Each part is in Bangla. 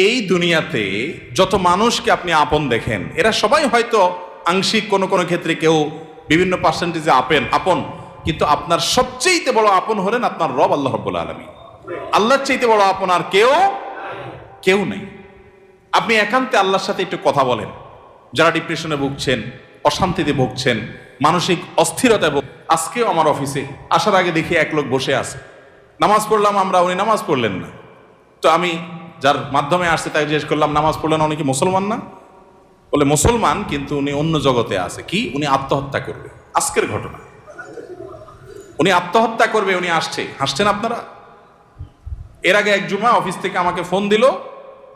এই দুনিয়াতে যত মানুষকে আপনি আপন দেখেন, এরা সবাই হয়তো আংশিক কোনো কোনো ক্ষেত্রে কেউ বিভিন্ন পার্সেন্টেজে আপন, কিন্তু আপনার সবচেয়ে বড় আপন হলেন আপনার রব আল্লাহ রাব্বুল আলামিন। আল্লাহর চাইতে বড় আপন আর কেউ নেই। আপনি একান্তে আল্লাহর সাথে একটু কথা বলেন। যারা ডিপ্রেশনে ভুগছেন, অশান্তিতে ভুগছেন, মানসিক অস্থিরতায় আজকেও আমার অফিসে আসার আগে দেখি এক লোক বসে আছে, নামাজ পড়লাম আমরা, উনি নামাজ পড়লেন না। তো আমি যার মাধ্যমে আসছে তাকে জিজ্ঞেস করলাম, নামাজ পড়লেন, উনি কি মুসলমান না? বলে মুসলমান, কিন্তু উনি অন্য জগতে আছে। কি? উনি আত্মহত্যা করবে। আজকের ঘটনা, উনি আত্মহত্যা করবে, উনি আসছে। হাসছেন আপনারা? এর আগে এক জুমা অফিস থেকে আমাকে ফোন দিল,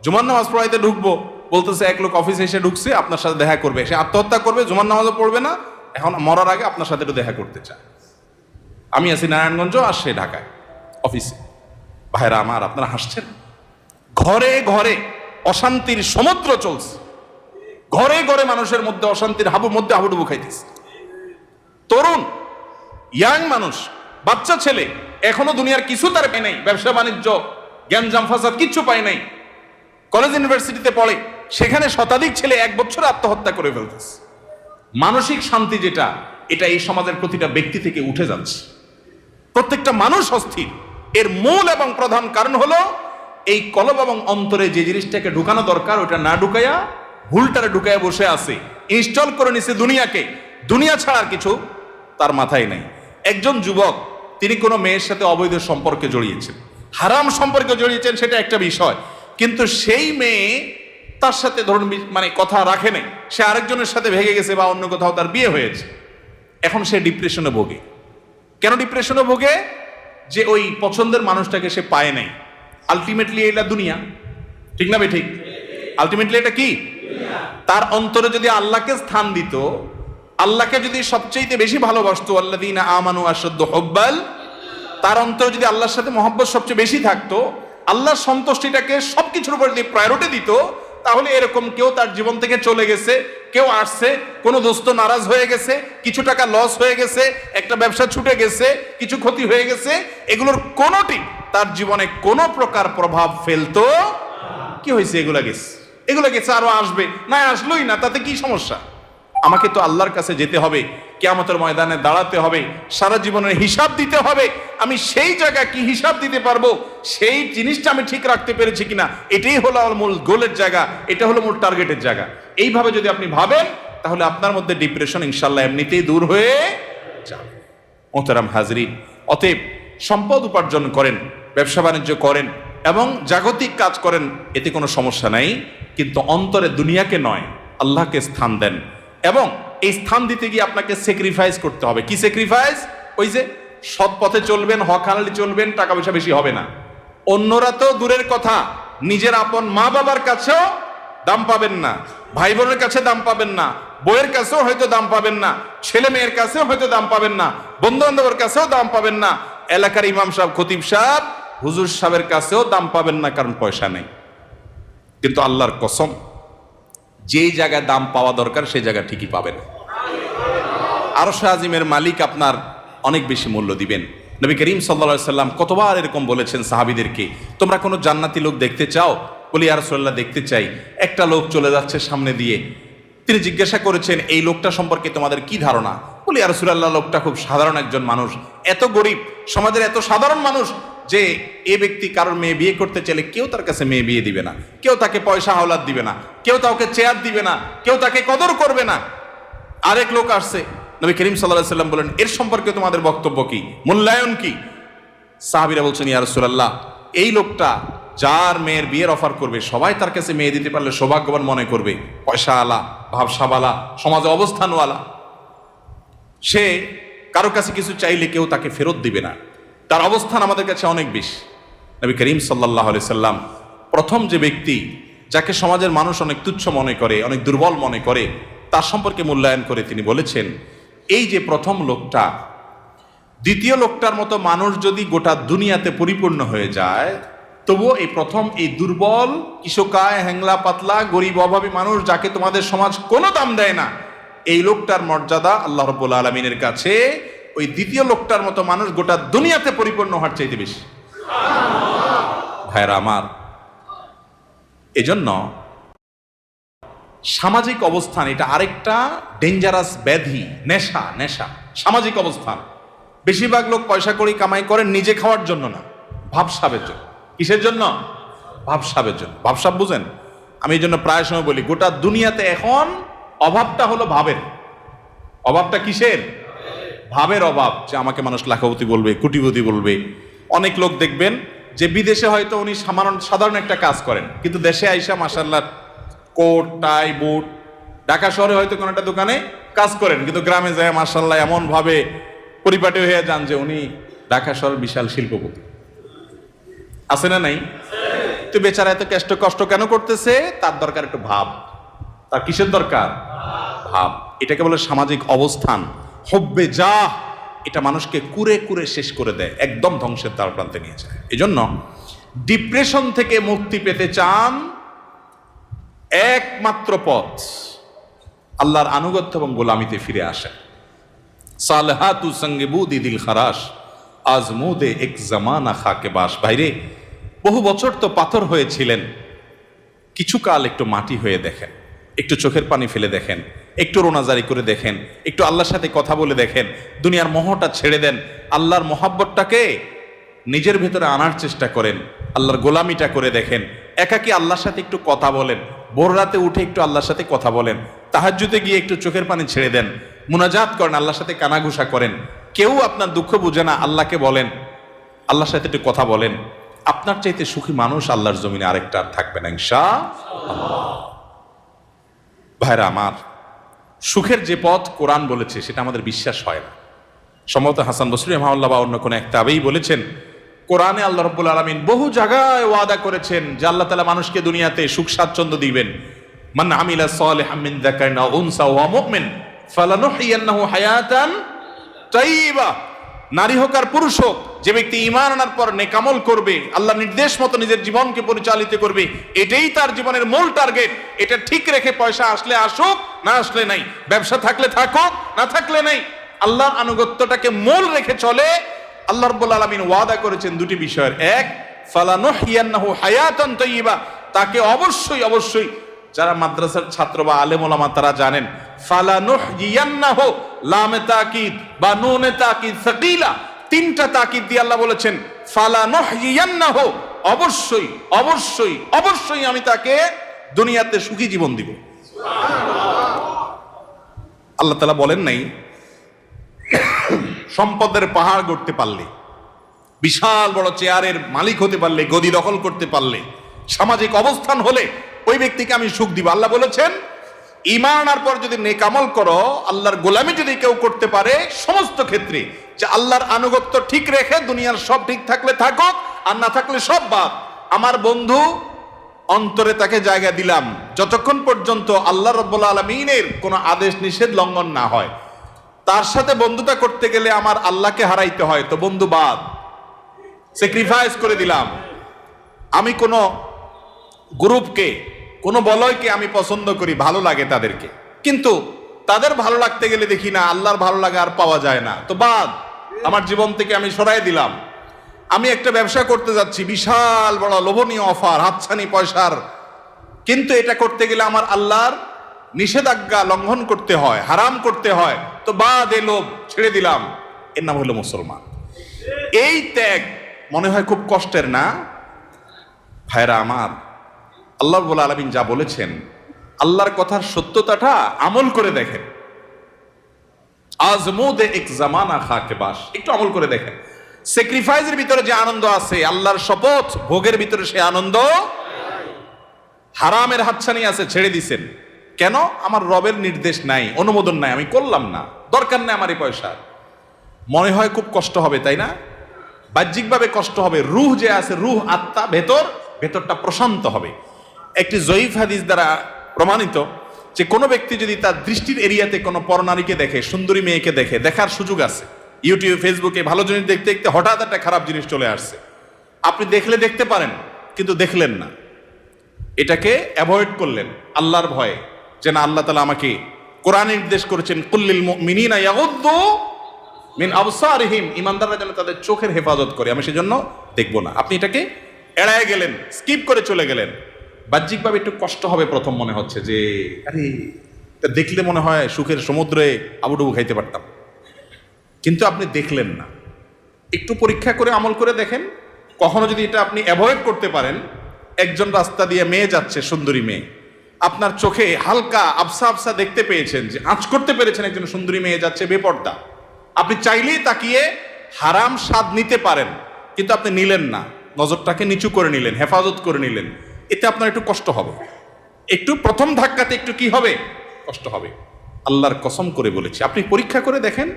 জুমার নামাজ পড়াইতে ঢুকবো, বলতেছে এক লোক অফিসে এসে ঢুকছে, আপনার সাথে দেখা করবে, সে আত্মহত্যা করবে, জুমার নামাজও পড়বে না, এখন মরার আগে আপনার সাথে একটু দেখা করতে চায়। আমি আছি নারায়ণগঞ্জ, আর সে ঢাকায় অফিসে। ভাইরা আমার, আপনারা হাসছেন? ঘরে ঘরে অশান্তির সমুদ্র চলছে, ঘরে ঘরে মানুষের মধ্যে অশান্তির হাবুডুবু খাইতেছে। তরুণ ইয়াং মানুষ, বাচ্চা ছেলে এখনো দুনিয়ার কিছু তার পায় নাই, ব্যবসা বাণিজ্য জ্ঞানজাম ফাসাদ কিচ্ছু পায় নাই, কলেজ ইউনিভার্সিটিতে পড়ে, সেখানে শতাধিক ছেলে এক বছরে আত্মহত্যা করে ফেলতেছে। মানসিক শান্তি যেটা, এটা এই সমাজের প্রতিটা ব্যক্তি থেকে উঠে যাচ্ছে। প্রত্যেকটা মানুষ অস্থির। এর মূল এবং প্রধান কারণ হলো এই কলব এবং অন্তরে যে জিনিসটাকে ঢুকানো দরকার ওটা না ঢুকাইয়া ভুলটারে ঢুকাইয়া বসে আছে, ইনস্টল করে নিছে দুনিয়াকে। দুনিয়া ছাড়ার কিছু তার মাথায় নাই। একজন যুবক, তিনি কোনো মেয়ের সাথে অবৈধ সম্পর্কে জড়িয়েছেন, হারাম সম্পর্কে জড়িয়েছেন, সেটা একটা বিষয়, কিন্তু সেই মেয়ে তার সাথে ধরুন মানে কথা রাখে নাই, সে আরেকজনের সাথে ভেগে গেছে বা অন্য কোথাও তার বিয়ে হয়েছে। এখন সে ডিপ্রেশনে ভোগে। কেন ডিপ্রেশনে ভোগে? যে ওই পছন্দের মানুষটাকে সে পায় নাই। আলটিমেটলি এটা দুনিয়া, ঠিক না? ঠিক। আলটিমেটলি এটা কি? তার অন্তরে যদি আল্লাহকে স্থান দিত, আল্লাহকে যদি সবচেয়ে বেশি ভালোবাসতো, আল্লাযীনা আমানু আশাদ্দু হুব্বাল, তার অন্তরে যদি আল্লাহর সাথে মহব্বত সবচেয়ে বেশি থাকতো, আল্লাহর সন্তুষ্টিটাকে সবকিছুর উপর যদি প্রায়োরিটি দিত, তাহলে এরকম কেউ তার জীবন থেকে চলে গেছে, কেউ আসছে, কোনো দোস্ত নারাজ হয়ে গেছে, কিছু টাকা লস হয়ে গেছে, একটা ব্যবসা ছুটে গেছে, কিছু ক্ষতি হয়ে গেছে, এগুলোর কোনোটি তার জীবনে কোনো প্রকার প্রভাব ফেলতো? কি হয়েছে? এগুলো গেছে, আরো আসবে, না আসলোই না, তাতে কি সমস্যা? আমাকে তো আল্লাহর কাছে যেতে হবে, কিয়ামতের ময়দানে দাঁড়াতে হবে, সারা জীবনের হিসাব দিতে হবে। আমি সেই জায়গা কি হিসাব দিতে পারবো, সেই জিনিসটা আমি ঠিক রাখতে পেরেছি কিনা, এটাই হলো আমার মূল গোলের জায়গা, এটা হলো মূল টার্গেটের জায়গা। এইভাবে যদি আপনি ভাবেন, তাহলে আপনার মধ্যে ডিপ্রেশন ইনশাল্লাহ এমনিতেই দূর হয়ে যাবে। মোহতারাম হাজরিন, অতএব সম্পদ উপার্জন করেন, ব্যবসা বাণিজ্য করেন এবং জাগতিক কাজ করেন, এতে কোনো সমস্যা নাই, কিন্তু অন্তরে দুনিয়াকে নয়, আল্লাহকে স্থান দেন। এবং এই স্থান দিতে গিয়ে আপনাকে স্যাক্রিফাইস করতে হবে। কি স্যাক্রিফাইস? ওই যে সৎ পথে চলবেন, হক হালালি চলবেন, টাকা পয়সা বেশি হবে না। অন্যরা তো দূরের কথা, নিজের আপন মা বাবার কাছেও দাম পাবেন না, ভাই বোনের কাছে দাম পাবেন না, বইয়ের কাছেও হয়তো দাম পাবেন না, ছেলে মেয়ের কাছেও হয়তো দাম পাবেন না, বন্ধু বান্ধবের কাছেও দাম পাবেন না, এলাকার ইমাম সাহেব, খতিব সাহেব, হুজুর সাহেবের কাছেও দাম পাবেন না, কারণ পয়সা নেই। কিন্তু আল্লাহর কসম, যেই জায়গায় দাম পাওয়া দরকার সেই জায়গা ঠিকই পাবেন। আরশ আজিমের মালিক আপনার অনেক বেশি মূল্য দিবেন। নবী করিম সাল্লাল্লাহু আলাইহি সাল্লাম কতবার এরকম বলেছেন সাহাবীদেরকে, তোমরা কোনো জান্নাতি লোক দেখতে চাও? বলি ইয়া রাসূলুল্লাহ, দেখতে চাই। একটা লোক চলে যাচ্ছে সামনে দিয়ে, তিনি জিজ্ঞাসা করেছেন, এই লোকটা সম্পর্কে তোমাদের কি ধারণা? বলি ইয়া রাসূলুল্লাহ, লোকটা খুব সাধারণ একজন মানুষ, এত গরিব, সমাজের এত সাধারণ মানুষ যে এ ব্যক্তি কারোর মেয়ে বিয়ে করতে চাইলে কেউ তার কাছে মেয়ে বিয়ে দিবে না, কেউ তাকে পয়সা হাওলাত দিবে না, কেউ তাকে চেয়ার দিবে না, কেউ তাকে কদর করবে না। আরেক লোক আসছে, নবী করিম সাল্লাল্লাহু আলাইহি সাল্লাম বলেন, এর সম্পর্কে তোমাদের বক্তব্য কি, মূল্যায়ন কি? সাহাবীরা বলছেন, ইয়া রাসূলুল্লাহ, এই লোকটা যার মেয়ের বিয়ের অফার করবে, সবাই তার কাছে মেয়ে দিতে পারলে সৌভাগ্যবান মনে করবে, পয়সা আলা, ভাবসাবালা, সমাজে অবস্থানওয়ালা, সে কারো কাছে কিছু চাইলে কেউ তাকে ফেরত দিবে না, তার অবস্থান আমাদের কাছে অনেক বেশি। নবী করিম সাল্লাল্লাহু আলাইহি সাল্লাম প্রথম যে ব্যক্তি যাকে সমাজের মানুষ অনেক তুচ্ছ মনে করে, অনেক দুর্বল মনে করে, তার সম্পর্কে মূল্যায়ন করে তিনি বলেছেন, এই যে প্রথম লোকটা, দ্বিতীয় লোকটার মতো মানুষ যদি গোটা দুনিয়াতে পরিপূর্ণ হয়ে যায়, তবুও এই প্রথম এই দুর্বল, কিশোকায়, হ্যাংলা পাতলা, গরিব, অভাবী মানুষ, যাকে তোমাদের সমাজ কোনো দাম দেয় না, এই লোকটার মর্যাদা আল্লাহ রাব্বুল আলামিনের কাছে ওই দ্বিতীয় লোকটার মতো মানুষ গোটা দুনিয়াতে পরিপূর্ণ হওয়ার চাইতে বেশি। ভাইরা আমার, এজন্য সামাজিক অবস্থান এটা আরেকটা ডেঞ্জারাস ব্যাধি, নেশা। নেশা সামাজিক অবস্থান। বেশিরভাগ লোক পয়সা করি কামাই করেন নিজে খাওয়ার জন্য না, ভাবসাবের জন্য। কিসের জন্য? ভাবসাবের জন্য। ভাবসাব বুঝেন? আমি এই জন্য প্রায় সময় বলি, গোটা দুনিয়াতে এখন অভাবটা হলো ভাবের। অভাবটা কিসের? ভাবের অভাব। যে আমাকে মানুষ লাখপতি বলবে, কোটিপতি বলবে। অনেক লোক দেখবেন যে বিদেশে হয়তো উনি সাধারণ একটা কাজ করেন, কিন্তু দেশে আইসা মাশাআল্লাহ কোট টাই বুট, ঢাকা শহরে হয়তো কোনো একটা দোকানে কাজ করেন, কিন্তু গ্রামে যায় মাশাআল্লাহ এমন ভাবে পরিপাটি হয়ে যান যে উনি ঢাকা শহরের বিশাল শিল্পপতি। আছে না নাই? তো বেচারা এত কষ্ট কেন করতেছে? তার দরকার একটু ভাব। তার কিসের দরকার? ভাব। এটাকে বলে সামাজিক অবস্থান। হব্বে যা, এটা মানুষকে কুরে কুরে শেষ করে দেয়, একদম ধ্বংসের দ্বার প্রান্তে নিয়ে যায়। এজন্য ডিপ্রেশন থেকে মুক্তি পেতে চান, একমাত্র পথ আল্লাহর আনুগত্য এবং গোলামিতে ফিরে আসে। সালহাতু সঙ্গে বুদি দিল খারাস, আজমুদে এক জামানা খাকে বাস। ভাইরে, বহু বছর তো পাথর হয়েছিলেন, কিছু কাল একটু মাটি হয়ে দেখেন, একটু চোখের পানি ফেলে দেখেন, একটু রোনাজারি করে দেখেন, একটু আল্লাহর সাথে কথা বলে দেখেন, দুনিয়ার মোহটা ছেড়ে দেন, আল্লাহর মোহাব্বতটাকে নিজের ভেতরে আনার চেষ্টা করেন, আল্লাহর গোলামিটা করে দেখেন। একাকি আল্লাহর সাথে একটু কথা বলেন, ভোর রাতে উঠে একটু আল্লাহর সাথে কথা বলেন, তাহাজ্জুদে গিয়ে একটু চোখের পানি ছেড়ে দেন, মুনাজাত করেন, আল্লাহর সাথে কানাঘুষা করেন। কেউ আপনার দুঃখ বুঝে না, আল্লাহকে বলেন, আল্লাহর সাথে একটু কথা বলেন। আপনার চাইতে সুখী মানুষ আল্লাহর জমিনে আরেকটা আর থাকবে না ইনশাআল্লাহ। ভাইরা আমার, সুখের যে পথ কোরআন বলেছে সেটা আমাদের বিশ্বাস হয় না। সম্ভবত হাসান বসরি রাহিমাহুল্লাহ বা অন্য কোনো এক তাবেঈ বলেছেন, কোরআনে আল্লাহ রাব্বুল আলামিন বহু জায়গায় ওয়াদা করেছেন যে আল্লাহ তাআলা মানুষকে দুনিয়াতে সুখ স্বাচ্ছন্দ্য দিবেন। মান আমিলা সালিহাম মিন যাকারিন আও উনসা ওয়া মুমিন ফালানুহইয়ান্নাহু হায়াতান তাইয়্যিবা। নারী হোক আর পুরুষ হোক, যে ব্যক্তি ঈমান আনার পর নেক আমল করবে, আল্লাহর নির্দেশ মতো নিজের জীবনকে পরিচালিত করবে, এটাই তার জীবনের মূল টার্গেট। এটা ঠিক রেখে পয়সা আসলে আসুক, না আসলে নাই, ব্যবসা থাকলে থাকুক, না থাকলে নাই, আল্লাহর আনুগত্যটাকে মূল রেখে চলে। আল্লাহ রাব্বুল আলামিন ওয়াদা করেছেন দুটি বিষয়ের, এক ফালানুহইয়ান্নাহু হায়াতান তাইয়্যিবা, তাকে অবশ্যই যারা মাদ্রাসার ছাত্র বা আলেম ওলামা তারা জানেন, ফালানুহইয়ান্নাহু লামে তাকিদ বা নুনে তাকিদ সাকিলা, তিনটা তাকিদ দিয়ে আল্লাহ বলেছেন ফালানুহইয়ান্নাহু, অবশ্যই আমি তাকে দুনিয়াতে সুখী জীবন দিব। আল্লাহ তাআলা বলেন নাই সম্পদের পাহাড় গড়তে পারলে, বিশাল বড় চেয়ারের মালিক হতে পারলে, গদি দখল করতে পারলে, সামাজিক অবস্থান হলে ওই ব্যক্তিকে আমি সুখ দিব। আল্লাহ বলেছেন ঈমান আনার পর যদি নেক আমল করো, আল্লাহর গোলামি যদি কেউ করতে পারে, সমস্ত ক্ষেত্রে যে আল্লাহর আনুগত্য ঠিক রেখে দুনিয়ার সব ঠিক থাকলে থাকুক, আর না থাকলে সব বাদ, আমার বন্ধু অন্তরে তাকে জায়গা দিলাম যতক্ষণ পর্যন্ত আল্লাহ রাব্বুল আলামিনের কোনো আদেশ নিষেধ লঙ্ঘন না হয়। তার সাথে বন্ধুতা করতে গেলে আমার আল্লাহকে হারাইতে হয়, তো বন্ধু বাদ, স্যাক্রিফাইস করে দিলাম। আমি কোনো গ্রুপকে, কোনো বলয়কে আমি পছন্দ করি, ভালো লাগে তাদেরকে, কিন্তু তাদের ভালো লাগতে গেলে দেখি না আল্লাহর ভালো লাগা আর পাওয়া যায় না, তো বাদ, আমার জীবন থেকে আমি সরাই দিলাম। আমি একটা ব্যবসা করতে যাচ্ছি, বিশাল বড় লোভনীয় অফার, হাতছানি পয়সার, কিন্তু এটা করতে গেলে আমার আল্লাহর নিষেধাজ্ঞা লঙ্ঘন করতে হয়, হারাম করতে হয়, তো বাদ, এ লোভ ছেড়ে দিলাম। এর নাম হলো মুসলমান। এই ত্যাগ মনে হয় খুব কষ্টের না? ভাইরা আমার, আল্লাহ রাব্বুল আলামিন যা বলেছেন, আল্লাহর কথার সত্যতাটা আমল করে দেখেন। আজমুদে এক জামানা খাকে বাস, একটু আমল করে দেখেন। স্যাক্রিফাইসের ভিতরে যে আনন্দ আছে, আল্লাহর শপথ ভোগের ভিতরে সে আনন্দ। হারামের হাতছানি আছে, ছেড়ে দিছেন কেন? আমার রবের নির্দেশ নাই, অনুমোদন নাই, আমি করলাম না, দরকার নেই আমার এই পয়সা। মনে হয় খুব কষ্ট হবে, তাই না? বাহ্যিকভাবে কষ্ট হবে, রূহ যে আছে, রূহ আত্মা, ভেতরটা প্রশান্ত হবে। একটি জয়ীফ হাদিস দ্বারা প্রমাণিত যে কোনো ব্যক্তি যদি তার দৃষ্টির এরিয়াতে কোনো পরনারীকে দেখে, সুন্দরী মেয়েকে দেখে, দেখার সুযোগ আছে, ইউটিউব ফেসবুকে ভালো জিনিস দেখতে দেখতে হঠাৎ একটা খারাপ জিনিস চলে আসছে, আপনি দেখলে দেখতে পারেন কিন্তু দেখলেন না, এটাকে অ্যাভয়েড করলেন আল্লাহর ভয়ে, যে না, আল্লাহ তাআলা আমাকে কোরআনে নির্দেশ করেছেন কুল্লিল মুমিনিনা ইয়াগুদ্দু মিন আবসারিহিম, ঈমানদাররা যেন তাদের চোখের হেফাজত করে, আমি সেজন্য দেখব না। আপনি এটাকে এড়ায় গেলেন, স্কিপ করে চলে গেলেন, বাহ্যিকভাবে একটু কষ্ট হবে প্রথম, মনে হচ্ছে যে আরে এটা দেখলে মনে হয় সুখের সমুদ্রে আবুডুবু খাইতে পারতাম, কিন্তু আপনি দেখলেন না। একটু পরীক্ষা করে আমল করে দেখেন, কখনো যদি এটা আপনি অ্যাভয়েড করতে পারেন। একজন রাস্তা দিয়ে মেয়ে যাচ্ছে, সুন্দরী মেয়ে, আপনার চোখে হালকা আবসা আবসা দেখতে পেয়েছেন, যে আঁচ করতে পেরেছেন একজন সুন্দরী মেয়ে যাচ্ছে বেপর্দা, আপনি চাইলেই তাকিয়ে হারাম স্বাদ নিতে পারেন, কিন্তু আপনি নিলেন না, নজরটাকে নিচু করে নিলেন, হেফাজত করে নিলেন, এতে আপনার একটু কষ্ট হবে, একটু প্রথম ধাক্কাতে একটু কি হবে, কষ্ট হবে। আল্লাহর কসম করে বলেছি, আপনি পরীক্ষা করে দেখেন,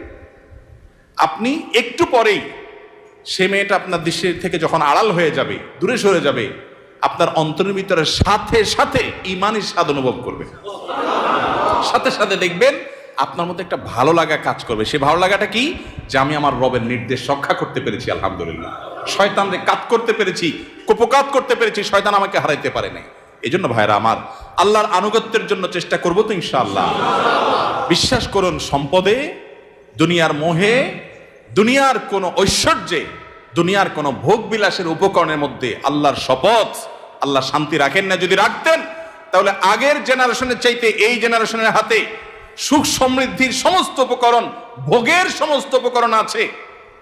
আপনি একটু পরেই সে মেয়েটা আপনার দৃষ্টি থেকে যখন আড়াল হয়ে যাবে, দূরে সরে যাবে, আপনার অন্তরের ভিতরে সাথে সাথে ঈমানের স্বাদ অনুভব করবে, সাথে সাথে দেখবেন আপনার মধ্যে একটা ভালো লাগা কাজ করবে। সে ভালো লাগাটা কি? যে আমি আমার রবের নির্দেশ রক্ষা করতে পেরেছি, আলহামদুলিল্লাহ, শয়তানকে কাত করতে পেরেছি, কুপকাত করতে পেরেছি, শয়তান আমাকে হারাইতে পারে নাই। এই জন্য ভাইরা আমার, আল্লাহর আনুগত্যের জন্য চেষ্টা করবো তো ইনশাআল্লাহ। বিশ্বাস করুন, সম্পদে, দুনিয়ার মোহে, দুনিয়ার কোন ঐশ্বর্যে, দুনিয়ার কোন ভোগ বিলাসের উপকরণের মধ্যে আল্লাহর শপথ, আল্লাহ শান্তি রাখেন না। যদি রাখতেন তাহলে আগের জেনারেশনের চাইতে এই জেনারেশনের হাতে সুখ সমৃদ্ধির সমস্ত উপকরণ, ভোগের সমস্ত উপকরণ আছে,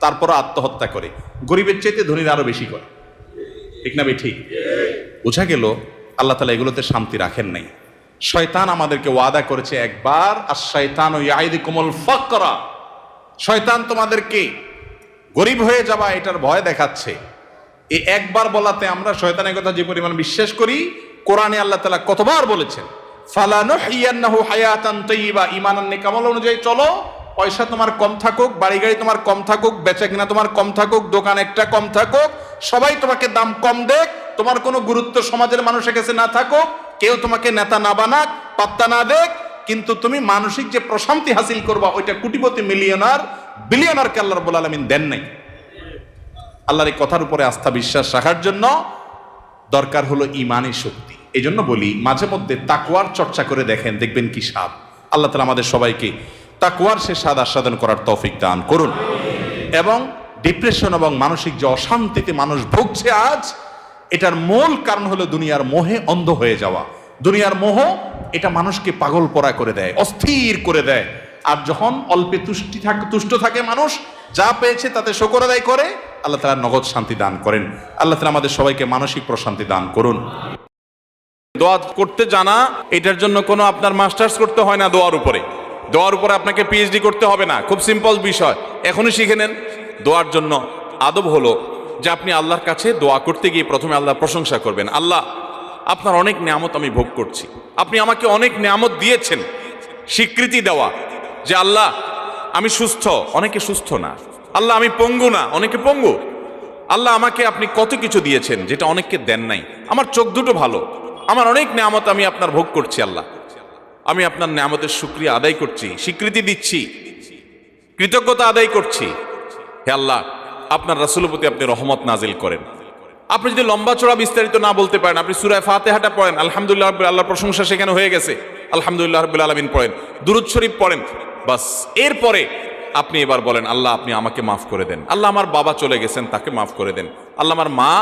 তারপর আত্মহত্যা করে, গরিবের চাইতে ধনীরা আরো বেশি করে। ঠিক না ভাই? ঠিক। বোঝা গেল আল্লাহ তাআলা এগুলোতে শান্তি রাখেন নাই। শয়তান আমাদেরকে ওয়াদা করেছে একবার, আশ-শাইতানু ইয়াইদুকুমুল ফাকরা, শয়তান তোমাদেরকে গরিব হয়ে যাবা এটার ভয় দেখাচ্ছে। এই একবার বলাতে আমরা শয়তানের কথা যে পরিমাণ বিশ্বাস করি, কোরআনে আল্লাহ তাআলা কতবার বলেছেন, ফালানুহিয়ান্নাহু হায়াতান তাইয়্যিবা, ঈমানান নেক আমল অনুযায়ী চলো। পয়সা তোমার কম থাকুক, বাড়ি গাড়ি তোমার কম থাকুক, বেচা কিনা তোমার কম থাকুক, দোকান একটা কম থাকুক, সবাই তোমাকে দাম কম দেখ, তোমার কোনো গুরুত্ব সমাজের মানুষের কাছে না থাকুক, কেউ তোমাকে নেতা না বানাক, পাত্তা না দেখ, কিন্তু তুমি মানসিক যে প্রশান্তি হাসিল করবা ওইটা কোটিপতি, মিলিয়নার, বিলিয়নারকে আল্লাহ রাব্বুল আলামিন দেন নাই। আল্লাহর এই কথার উপরে আস্থা বিশ্বাস রাখার জন্য দরকার হলো ঈমানী শক্তি। এই জন্য বলি, মাঝে মধ্যে তাকওয়ার চর্চা করে দেখেন, দেখবেন কি স্বাদ। আল্লাহ তাআলা আমাদের সবাইকে তাকওয়ার সে স্বাদ আস্বাদন করার তৌফিক দান করুন। এবং ডিপ্রেশন এবং মানসিক যে অশান্তিতে মানুষ ভুগছে আজ, এটার মূল কারণ হলো দুনিয়ার মোহে অন্ধ হয়ে যাওয়া। দুনিয়ার মোহ এটা মানুষকে পাগল পরা করে দেয়, অস্থির করে দেয়। আর যখন অল্পে তুষ্ট থাকে মানুষ, যা পেয়েছে তাতে শুকর আদায় করে, আল্লাহ তাআলা নগদ শান্তি দান করেন। আল্লাহ তাআলা আমাদের সবাইকে মানসিক প্রশান্তি দান করুন। দোয়া করতে জানা, এটার জন্য কোনো আপনার মাস্টার্স করতে হয় না। দোয়ার উপরে আপনাকে পিএইচডি করতে হবে না, খুব সিম্পল বিষয়, এখনই শিখে নেন। দোয়ার জন্য আদব হলো যে আপনি আল্লাহর কাছে দোয়া করতে গিয়ে প্রথমে আল্লাহর প্রশংসা করবেন। আল্লাহ, আপনার অনেক নিয়ামত আমি ভোগ করছি, আপনি আমাকে অনেক নিয়ামত দিয়েছেন। স্বীকৃতি দেওয়া যে আল্লাহ আমি সুস্থ, অনেকে সুস্থ না। আল্লাহ আমি পঙ্গু না, অনেকে পঙ্গু। আল্লাহ আমাকে আপনি কত কিছু দিয়েছেন যেটা অনেককে দেন নাই। আমার চোখ দুটো ভালো, আমার অনেক নিয়ামত আমি আপনার ভোগ করছি। আল্লাহ, আমি আপনার নিয়ামতের শুকরিয়া আদায় করছি, স্বীকৃতি দিচ্ছি, কৃতজ্ঞতা আদায় করছি। হে আল্লাহ, আপনার রাসূলের প্রতি আপনি রহমত নাজিল করেন। আপনি যদি লম্বা চড়া বিস্তারিত না বলতে পারেন, আপনি সূরা ফাতিহাটা পড়েন, আলহামদুলিল্লাহ রাব্বিল, আল্লাহর প্রশংসা সেখানে হয়ে গেছে, আলহামদুলিল্লাহ রাব্বিল আলামিন পড়েন, দুরূদ শরীফ পড়েন, বাস। এরপরে আপনি এবার বলেন, আল্লাহ আপনি আমাকে মাফ করে দেন। আল্লাহ আমার বাবা চলে গেছেন, তাকে মাফ করে দেন। আল্লাহ আমার মা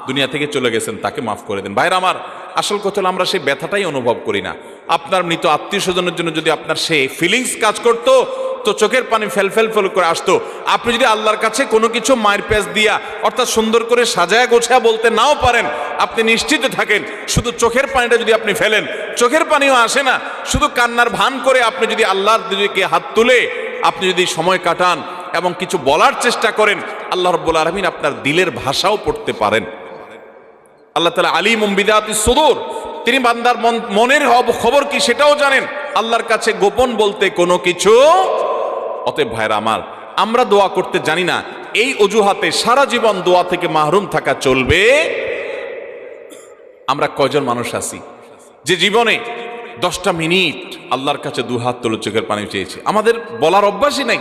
দুনিয়া থেকে চলে গেছেন, তাকে মাফ করে দেন। ভাইরা আমার, আসল কথা হলো আমরা সেই ব্যথাটাই অনুভব করি না। আপনার মৃত আত্মীয় স্বজনের জন্য যদি আপনার সেই ফিলিংস কাজ করতো, তো চোখের পানি ফেল করে আসতো। আপনি যদি আল্লাহর কাছে কোনো কিছু মায়ের পেঁচ দিয়া, অর্থাৎ সুন্দর করে সাজায়া গোছায়া বলতে নাও পারেন, আপনি নিশ্চিত থাকেন শুধু চোখের পানিটা যদি আপনি ফেলেন, চোখের পানিও আসে না, শুধু কান্নার ভান করে আপনি যদি আল্লাহর দিকে হাত তুলে আপনি যদি সময় কাটান এবং কিছু বলার চেষ্টা করেন, আল্লাহ রাব্বুল আলামিন আপনার দিলের ভাষাও পড়তে পারেন। আল্লাহ তাআলা আলিমুম বিযাতিস সুদূর, তিনি বান্দার মনের খবর কি সেটাও জানেন। আল্লাহর কাছে গোপন বলতে কোনো কিছু। অতএব ভাইরা আমার, আমরা দোয়া করতে জানি না, এই অজুহাতে সারা জীবন দোয়া থেকে মাহরুম থাকা চলবে? আমরা কয়জন মানুষ আছি যে জীবনে 10টা মিনিট আল্লাহর কাছে দুহাত তুলে চোখের পানি চেয়েছি? আমাদের বলার অভ্যাসই নাই।